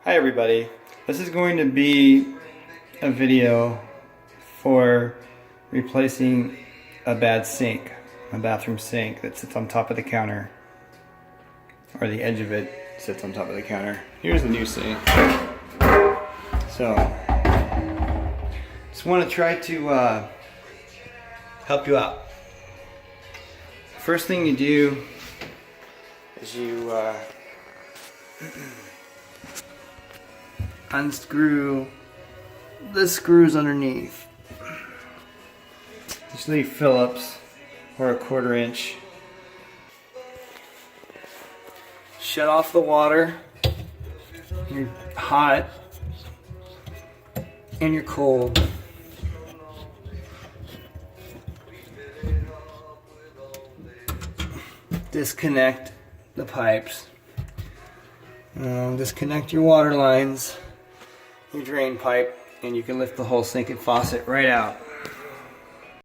Hi everybody, this is going to be a video for replacing a bad sink, a bathroom sink that sits on top of the counter, or the edge of it sits on top of the counter. Here's the new sink. So, just want to try to help you out. First thing you do is you unscrew the screws underneath. Just leave Phillips or a 1/4 inch. Shut off the water. You're hot and you're cold. Disconnect the pipes. Disconnect your water lines, your drain pipe, and you can lift the whole sink and faucet right out.